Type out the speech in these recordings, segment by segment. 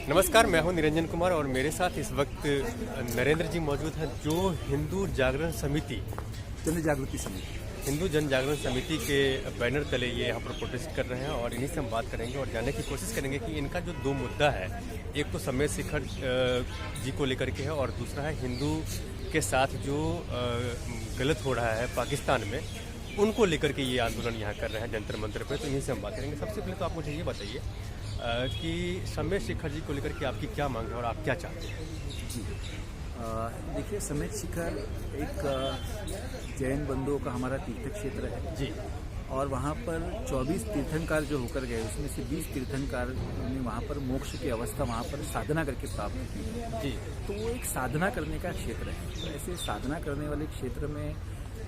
नमस्कार, मैं हूं निरंजन कुमार और मेरे साथ इस वक्त नरेंद्र जी मौजूद हैं जो हिंदू जागरण समिति जन जागृति समिति हिंदू जन जागरण समिति के बैनर तले ये यहाँ पर प्रोटेस्ट कर रहे हैं और इन्हीं से हम बात करेंगे और जानने की कोशिश करेंगे कि इनका जो दो मुद्दा है, एक तो समय शिखर जी को लेकर के है और दूसरा है हिंदू के साथ जो गलत हो रहा है पाकिस्तान में, उनको लेकर के ये आंदोलन यहाँ कर रहे हैं जंतर मंतर पे। तो इन्हीं से हम बात करेंगे। सबसे पहले तो आप मुझे ये बताइए कि समय शिखर जी को लेकर के आपकी क्या मांग है और आप क्या चाहते हैं? जी देखिए, समेत शिखर एक जैन बंधुओं का हमारा तीर्थ क्षेत्र है जी, और वहाँ पर 24 तीर्थंकर जो होकर गए उसमें से 20 तीर्थंकर ने वहाँ पर मोक्ष की अवस्था वहाँ पर साधना करके प्राप्त की है जी। तो वो एक साधना करने का क्षेत्र है। तो ऐसे साधना करने वाले क्षेत्र में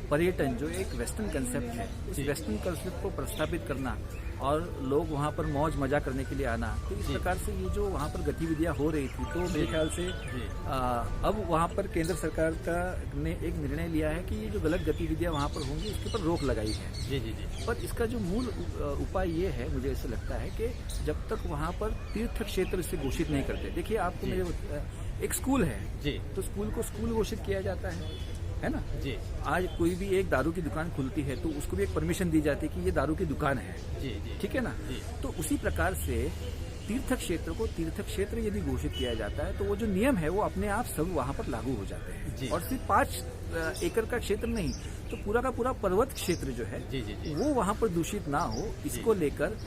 पर्यटन जो एक वेस्टर्न कंसेप्ट है, इस वेस्टर्न कंसेप्ट को प्रस्थापित करना और लोग वहाँ पर मौज मजा करने के लिए आना, तो इस प्रकार से ये जो वहाँ पर गतिविधियाँ हो रही थी, तो मेरे ख्याल से अब वहाँ पर केंद्र सरकार ने एक निर्णय लिया है कि ये जो गलत गतिविधियाँ वहाँ पर होंगी इसके ऊपर रोक लगाई है। जी जी जी। पर इसका जो मूल उपाय ये है, मुझे ऐसा लगता है कि जब तक वहाँ पर तीर्थ क्षेत्र से घोषित नहीं करते, देखिए आपको मेरे एक स्कूल है जी, तो स्कूल को स्कूल घोषित किया जाता है ना जी। आज कोई भी एक दारू की दुकान खुलती है तो उसको भी एक परमिशन दी जाती है कि ये दारू की दुकान है जी जी, ठीक है ना जी। तो उसी प्रकार से तीर्थ क्षेत्र को तीर्थ क्षेत्र यदि घोषित किया जाता है तो वो जो नियम है वो अपने आप सब वहाँ पर लागू हो जाते हैं जी। और सिर्फ 5 एकड़ का क्षेत्र नहीं, तो पूरा का पूरा पर्वत क्षेत्र जो है जी, जी, जी। वो वहाँ पर दूषित ना हो, इसको लेकर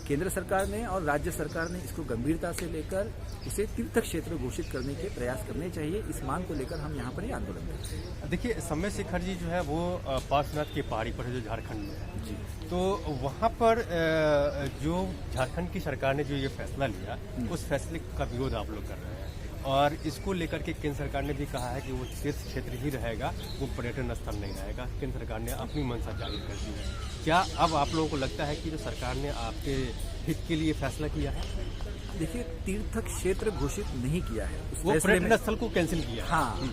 केंद्र सरकार ने और राज्य सरकार ने इसको गंभीरता से लेकर इसे तीर्थ क्षेत्र घोषित करने के प्रयास करने चाहिए। इस मांग को लेकर हम यहाँ पर ही आंदोलन करते हैं। देखिए, समय शिखर जी जो है वो पार्श्वनाथ की पहाड़ी पर है जो झारखंड में है जी। तो वहाँ पर जो झारखंड की सरकार ने जो ये फैसला लिया, उस फैसले का विरोध आप लोग कर रहे हैं और इसको लेकर के केंद्र सरकार ने भी कहा है कि वो तीर्थ क्षेत्र ही रहेगा, वो पर्यटन स्थल नहीं रहेगा। केंद्र सरकार ने अपनी मंशा जाहिर कर दी है। क्या अब आप लोगों को लगता है कि जो सरकार ने आपके हित के लिए फैसला किया है? देखिए, तीर्थ क्षेत्र घोषित नहीं किया है, वो पर्यटन स्थल को कैंसिल किया। हाँ,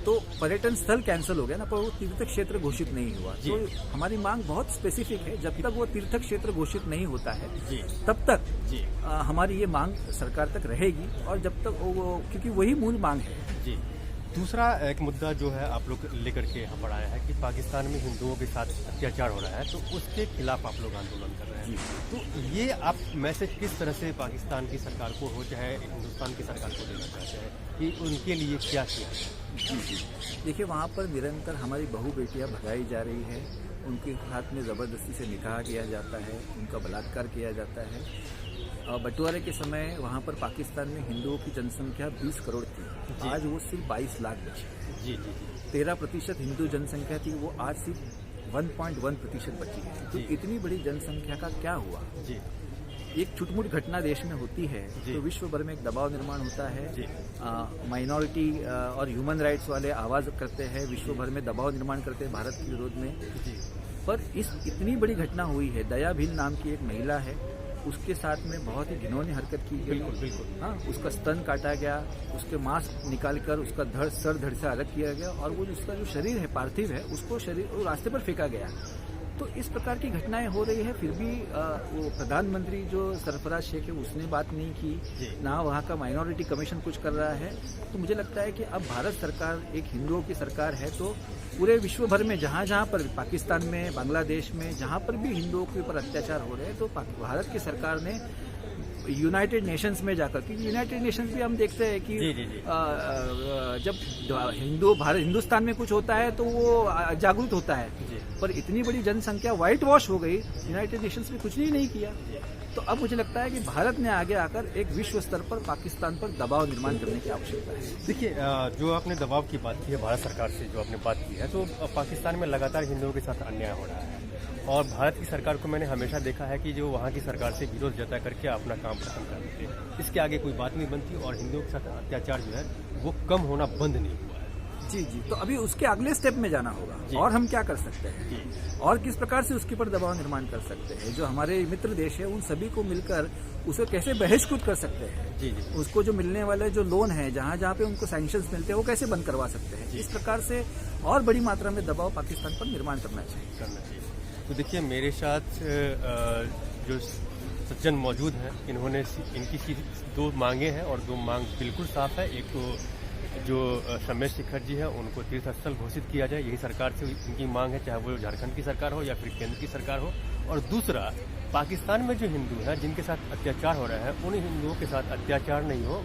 तो पर्यटन स्थल कैंसिल हो गया ना, पर वो तीर्थ क्षेत्र घोषित नहीं हुआ। तो हमारी मांग बहुत स्पेसिफिक है, जब तक वो तीर्थ क्षेत्र घोषित नहीं होता है जी, तब तक जी हमारी ये मांग सरकार तक रहेगी और जब तक वो, क्योंकि वही मूल मांग है जी। दूसरा एक मुद्दा जो है आप लोग लेकर के यहाँ पर आया है कि पाकिस्तान में हिंदुओं के साथ अत्याचार हो रहा है, तो उसके खिलाफ आप लोग आंदोलन कर रहे हैं। तो ये आप मैसेज किस तरह से पाकिस्तान की सरकार को हो चाहे हिंदुस्तान की सरकार को देना चाहते हैं कि उनके लिए क्या किया है? जी, देखिए, वहाँ पर निरंतर हमारी बहू बेटियाँ भगाई जा रही है, उनके हाथ में ज़बरदस्ती से निकाह किया जाता है, उनका बलात्कार किया जाता है। बंटवारे के समय वहाँ पर पाकिस्तान में हिंदुओं की जनसंख्या 20 करोड़ थी, आज वो सिर्फ 22 लाख बची है जी जी। 13% हिंदू जनसंख्या थी, वो आज सिर्फ 1.1% बची है। तो इतनी बड़ी जनसंख्या का क्या हुआ जी? एक छुटमुट घटना देश में होती है तो विश्व भर में एक दबाव निर्माण होता है। माइनॉरिटी और ह्यूमन राइट्स वाले आवाज करते हैं, विश्व भर में दबाव निर्माण करते हैं भारत के विरोध में। पर इतनी बड़ी घटना हुई है, दया भील नाम की एक महिला है, उसके साथ में बहुत ही घिनौनी हरकत की गई। बिल्कुल। हाँ, उसका स्तन काटा गया, उसके मांस निकालकर उसका सर धड़ से अलग किया गया और वो उसका जो शरीर है पार्थिव है उसको वो रास्ते पर फेंका गया। तो इस प्रकार की घटनाएं हो रही है, फिर भी वो प्रधानमंत्री जो सरफराज शेख है उसने बात नहीं की, ना वहाँ का माइनॉरिटी कमीशन कुछ कर रहा है। तो मुझे लगता है कि अब भारत सरकार एक हिंदुओं की सरकार है, तो पूरे विश्व भर में जहाँ जहाँ पर पाकिस्तान में, बांग्लादेश में, जहाँ पर भी हिंदुओं के ऊपर अत्याचार हो रहे हैं, तो भारत की सरकार ने यूनाइटेड नेशंस में जाकर, क्योंकि यूनाइटेड नेशंस भी हम देखते हैं कि जब हिंदुस्तान में कुछ होता है तो वो जागरूक होता है, पर इतनी बड़ी जनसंख्या व्हाइट वॉश हो गई, यूनाइटेड नेशंस ने कुछ नहीं किया। तो अब मुझे लगता है कि भारत ने आगे आकर एक विश्व स्तर पर पाकिस्तान पर दबाव निर्माण करने की आवश्यकता है। देखिए, जो आपने दबाव की बात की है भारत सरकार से, जो आपने बात की है, तो पाकिस्तान में लगातार हिंदुओं के साथ अन्याय हो रहा है और भारत की सरकार को मैंने हमेशा देखा है कि जो वहाँ की सरकार से विरोध जता करके अपना काम खत्म कर देते हैं, इसके आगे कोई बात नहीं बनती और हिंदुओं के साथ अत्याचार जो है वो कम होना बंद नहीं हुआ है। जी जी, तो अभी उसके अगले स्टेप में जाना होगा और हम क्या कर सकते हैं और किस प्रकार से उसके ऊपर दबाव निर्माण कर सकते हैं। जो हमारे मित्र देश है उन सभी को मिलकर उसे कैसे बहिष्कृत कर सकते हैं जी। उसको जो मिलने वाले जो लोन है, जहाँ जहाँ पे उनको सैंक्शंस मिलते हैं, वो कैसे बंद करवा सकते हैं। इस प्रकार से और बड़ी मात्रा में दबाव पाकिस्तान पर निर्माण करना चाहिए। तो देखिए, मेरे साथ जो सज्जन मौजूद हैं। इन्होंने इनकी दो मांगे हैं और दो मांग बिल्कुल साफ है। एक तो जो समेश शिखर जी है उनको तीर्थ स्थल घोषित किया जाए, यही सरकार से इनकी मांग है, चाहे वो झारखंड की सरकार हो या फिर केंद्र की सरकार हो। और दूसरा, पाकिस्तान में जो हिंदू हैं जिनके साथ अत्याचार हो रहा है, उन हिंदुओं के साथ अत्याचार नहीं हो,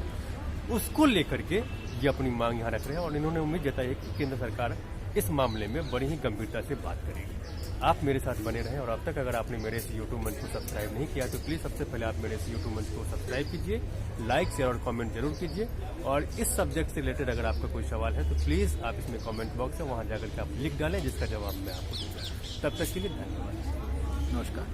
उसको लेकर के ये अपनी मांग यहाँ रख रहे हैं। और इन्होंने उम्मीद जताई है कि केंद्र सरकार इस मामले में बड़ी ही गंभीरता से बात करेगी। आप मेरे साथ बने रहें और अब तक अगर आपने मेरे इस यूट्यूब मंच को सब्सक्राइब नहीं किया तो प्लीज़ सबसे पहले आप मेरे इस यूट्यूब मंच को सब्सक्राइब कीजिए, लाइक शेयर और कमेंट जरूर कीजिए। और इस सब्जेक्ट से रिलेटेड अगर आपका कोई सवाल है तो प्लीज़ आप इसमें कमेंट बॉक्स है, वहाँ जाकर के आप लिख डालें, जिसका जवाब मैं आपको दूंगा। तब तक के लिए धन्यवाद, नमस्कार।